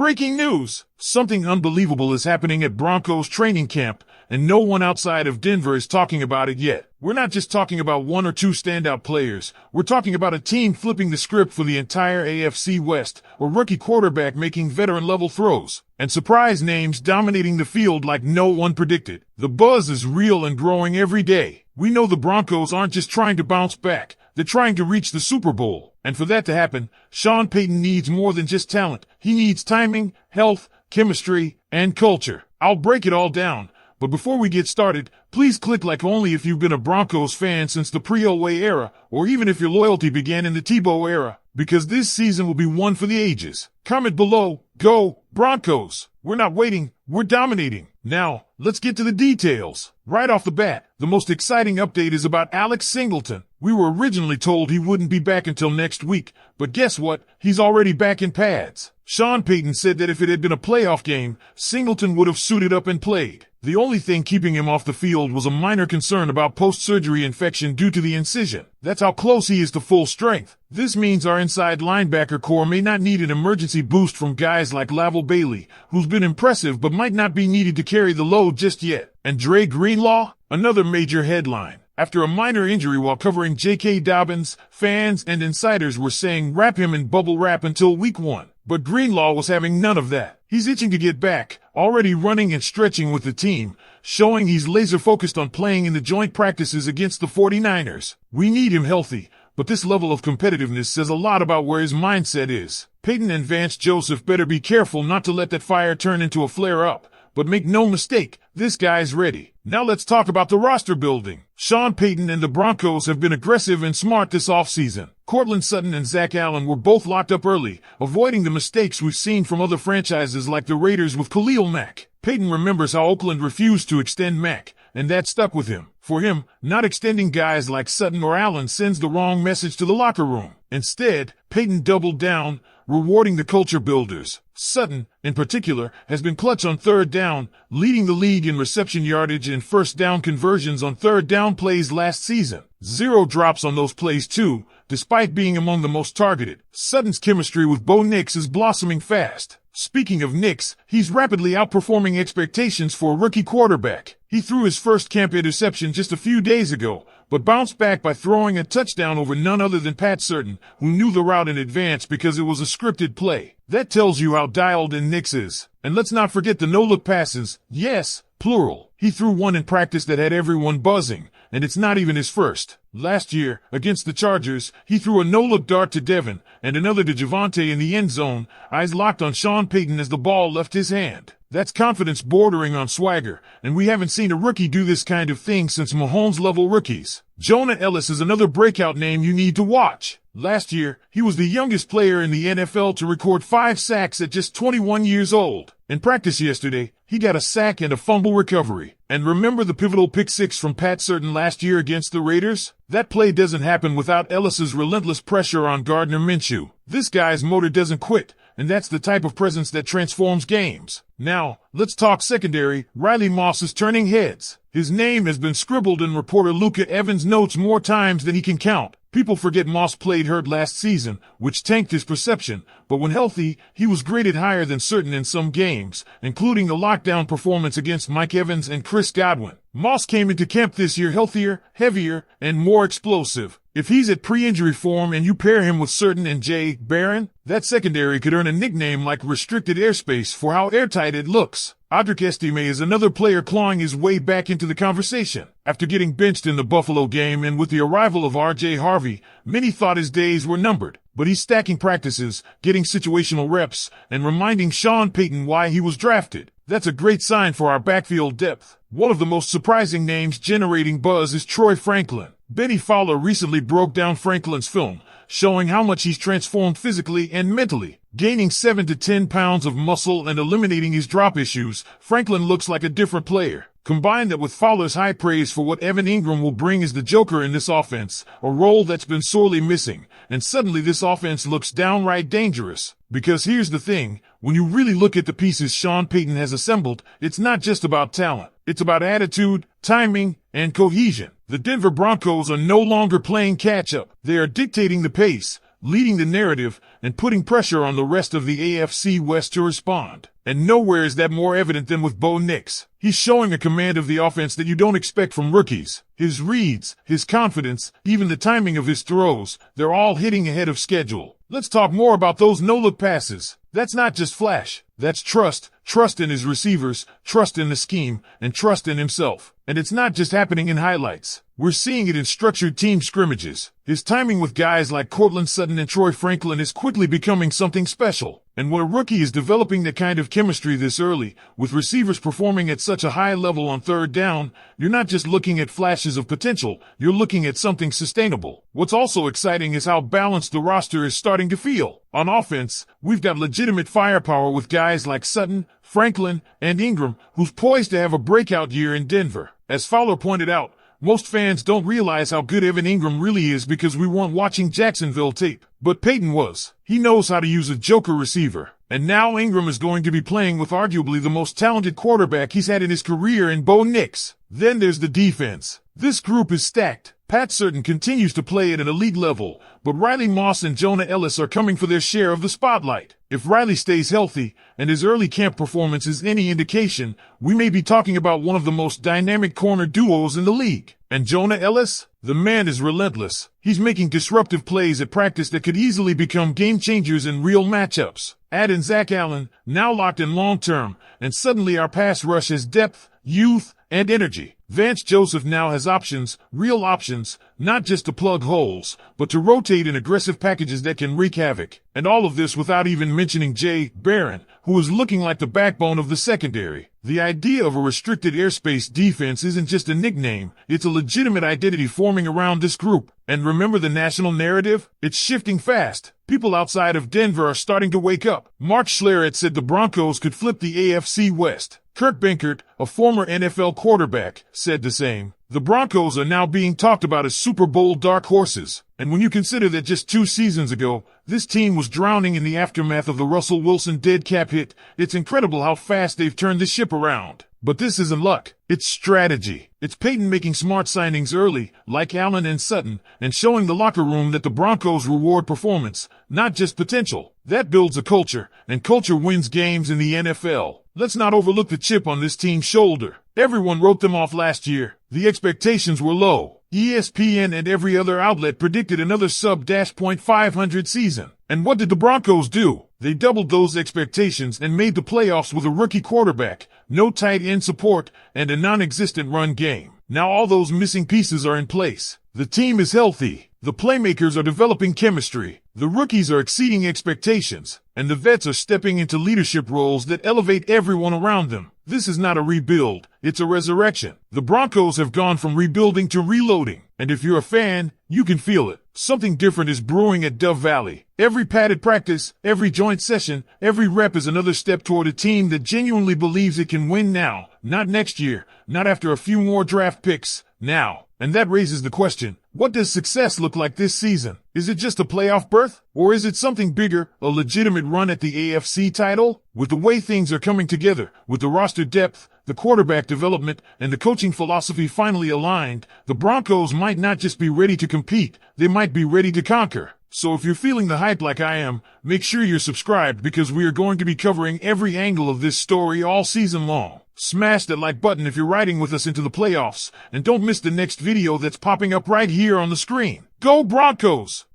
Breaking news! Something unbelievable is happening at Broncos training camp, and no one outside of Denver is talking about it yet. We're not just talking about one or two standout players. We're talking about a team flipping the script for the entire AFC West, a rookie quarterback making veteran-level throws, and surprise names dominating the field like no one predicted. The buzz is real and growing every day. We know the Broncos aren't just trying to bounce back. They're trying to reach the Super Bowl. And for that to happen, Sean Payton needs more than just talent. He needs timing, health, chemistry, and culture. I'll break it all down. But before we get started, please click like only if you've been a Broncos fan since the pre-Elway era, or even if your loyalty began in the Tebow era, because this season will be one for the ages. Comment below. Go, Broncos! We're not waiting, we're dominating. Now, let's get to the details. Right off the bat, the most exciting update is about Alex Singleton. We were originally told he wouldn't be back until next week, but guess what? He's already back in pads. Sean Payton said that if it had been a playoff game, Singleton would have suited up and played. The only thing keeping him off the field was a minor concern about post-surgery infection due to the incision. That's how close he is to full strength. This means our inside linebacker core may not need an emergency boost from guys like Lavelle Bailey, who's been impressive but might not be needed to carry the load just yet. And Dre Greenlaw? Another major headline. After a minor injury while covering J.K. Dobbins, fans and insiders were saying wrap him in bubble wrap until week 1. But Greenlaw was having none of that. He's itching to get back, already running and stretching with the team, showing he's laser-focused on playing in the joint practices against the 49ers. We need him healthy, but this level of competitiveness says a lot about where his mindset is. Payton and Vance Joseph better be careful not to let that fire turn into a flare-up. But make no mistake, this guy's ready. Now let's talk about the roster building. Sean Payton and the Broncos have been aggressive and smart this offseason. Courtland Sutton and Zach Allen were both locked up early, avoiding the mistakes we've seen from other franchises like the Raiders with Khalil Mack. Payton remembers how Oakland refused to extend Mack, and that stuck with him. For him, not extending guys like Sutton or Allen sends the wrong message to the locker room. Instead, Payton doubled down, rewarding the culture builders. Sutton, in particular, has been clutch on third down, leading the league in reception yardage and first down conversions on third down plays last season. 0 drops on those plays too, despite being among the most targeted. Sutton's chemistry with Bo Nix is blossoming fast. Speaking of Nix, he's rapidly outperforming expectations for a rookie quarterback. He threw his first camp interception just a few days ago, but bounced back by throwing a touchdown over none other than Pat Certain, who knew the route in advance because it was a scripted play. That tells you how dialed in Nix is. And let's not forget the no-look passes. Yes, plural. He threw one in practice that had everyone buzzing, and it's not even his first. Last year, against the Chargers, he threw a no-look dart to Devin and another to Javonte in the end zone, eyes locked on Sean Payton as the ball left his hand. That's confidence bordering on swagger, and we haven't seen a rookie do this kind of thing since Mahomes-level rookies. Jonah Ellis is another breakout name you need to watch. Last year, he was the youngest player in the NFL to record 5 sacks at just 21 years old. In practice yesterday, he got a sack and a fumble recovery. And remember the pivotal pick 6 from Pat Certain last year against the Raiders? That play doesn't happen without Ellis's relentless pressure on Gardner Minshew. This guy's motor doesn't quit, and that's the type of presence that transforms games. Now, let's talk secondary. Riley Moss is turning heads. His name has been scribbled in reporter Luca Evans' notes more times than he can count. People forget Moss played hurt last season, which tanked his perception, but when healthy, he was graded higher than Certain in some games, including the lockdown performance against Mike Evans and Chris Godwin. Moss came into camp this year healthier, heavier, and more explosive. If he's at pre-injury form and you pair him with Certain and Jay Barron, that secondary could earn a nickname like restricted airspace for how airtight it looks. Audric Estime is another player clawing his way back into the conversation. After getting benched in the Buffalo game and with the arrival of R.J. Harvey, many thought his days were numbered. But he's stacking practices, getting situational reps, and reminding Sean Payton why he was drafted. That's a great sign for our backfield depth. One of the most surprising names generating buzz is Troy Franklin. Benny Fowler recently broke down Franklin's film, showing how much he's transformed physically and mentally. Gaining 7 to 10 pounds of muscle and eliminating his drop issues, Franklin looks like a different player. Combine that with Fowler's high praise for what Evan Ingram will bring as the Joker in this offense, a role that's been sorely missing, and suddenly this offense looks downright dangerous. Because here's the thing, when you really look at the pieces Sean Payton has assembled, it's not just about talent. It's about attitude, timing, and cohesion. The Denver Broncos are no longer playing catch-up. They are dictating the pace, leading the narrative and putting pressure on the rest of the AFC West to respond. And nowhere is that more evident than with Bo Nix. He's showing a command of the offense that you don't expect from rookies. His reads, his confidence, even the timing of his throws, they're all hitting ahead of schedule. Let's talk more about those no-look passes. That's not just flash. That's trust. Trust in his receivers, trust in the scheme, and trust in himself. And it's not just happening in highlights. We're seeing it in structured team scrimmages. His timing with guys like Courtland Sutton and Troy Franklin is quickly becoming something special. And when a rookie is developing the kind of chemistry this early, with receivers performing at such a high level on third down, you're not just looking at flashes of potential, you're looking at something sustainable. What's also exciting is how balanced the roster is starting to feel. On offense, we've got legitimate firepower with guys like Sutton, Franklin, and Ingram, who's poised to have a breakout year in Denver. As Fowler pointed out, most fans don't realize how good Evan Ingram really is because we weren't watching Jacksonville tape. But Payton was. He knows how to use a joker receiver. And now Ingram is going to be playing with arguably the most talented quarterback he's had in his career in Bo Nix. Then there's the defense. This group is stacked. Pat Certain continues to play at an elite level, but Riley Moss and Jonah Ellis are coming for their share of the spotlight. If Riley stays healthy, and his early camp performance is any indication, we may be talking about one of the most dynamic corner duos in the league. And Jonah Ellis? The man is relentless. He's making disruptive plays at practice that could easily become game changers in real matchups. Add in Zach Allen, now locked in long term, and suddenly our pass rush has depth, youth, and energy. Vance Joseph now has options, real options, not just to plug holes, but to rotate in aggressive packages that can wreak havoc. And all of this without even mentioning Jay Barron, who is looking like the backbone of the secondary. The idea of a restricted airspace defense isn't just a nickname, it's a legitimate identity forming around this group. And remember the national narrative? It's shifting fast. People outside of Denver are starting to wake up. Mark Schlereth said the Broncos could flip the AFC West. Kurt Benkert, a former NFL quarterback, said the same. The Broncos are now being talked about as Super Bowl dark horses. And when you consider that just 2 seasons ago, this team was drowning in the aftermath of the Russell Wilson dead cap hit, it's incredible how fast they've turned the ship around. But this isn't luck. It's strategy. It's Payton making smart signings early, like Allen and Sutton, and showing the locker room that the Broncos reward performance, not just potential. That builds a culture, and culture wins games in the NFL. Let's not overlook the chip on this team's shoulder. Everyone wrote them off last year. The expectations were low. ESPN and every other outlet predicted another sub-.500 season. And what did the Broncos do? They doubled those expectations and made the playoffs with a rookie quarterback, no tight end support, and a non-existent run game. Now all those missing pieces are in place. The team is healthy. The playmakers are developing chemistry. The rookies are exceeding expectations. And the vets are stepping into leadership roles that elevate everyone around them. This is not a rebuild. It's a resurrection. The Broncos have gone from rebuilding to reloading. And if you're a fan, you can feel it. Something different is brewing at Dove Valley. Every padded practice, every joint session, every rep is another step toward a team that genuinely believes it can win now, not next year, not after a few more draft picks, now. And that raises the question, what does success look like this season? Is it just a playoff berth? Or is it something bigger, a legitimate run at the AFC title? With the way things are coming together, with the roster depth, the quarterback development, and the coaching philosophy finally aligned, the Broncos might not just be ready to compete, they might be ready to conquer. So if you're feeling the hype like I am, make sure you're subscribed because we are going to be covering every angle of this story all season long. Smash that like button if you're riding with us into the playoffs, and don't miss the next video that's popping up right here on the screen. Go Broncos!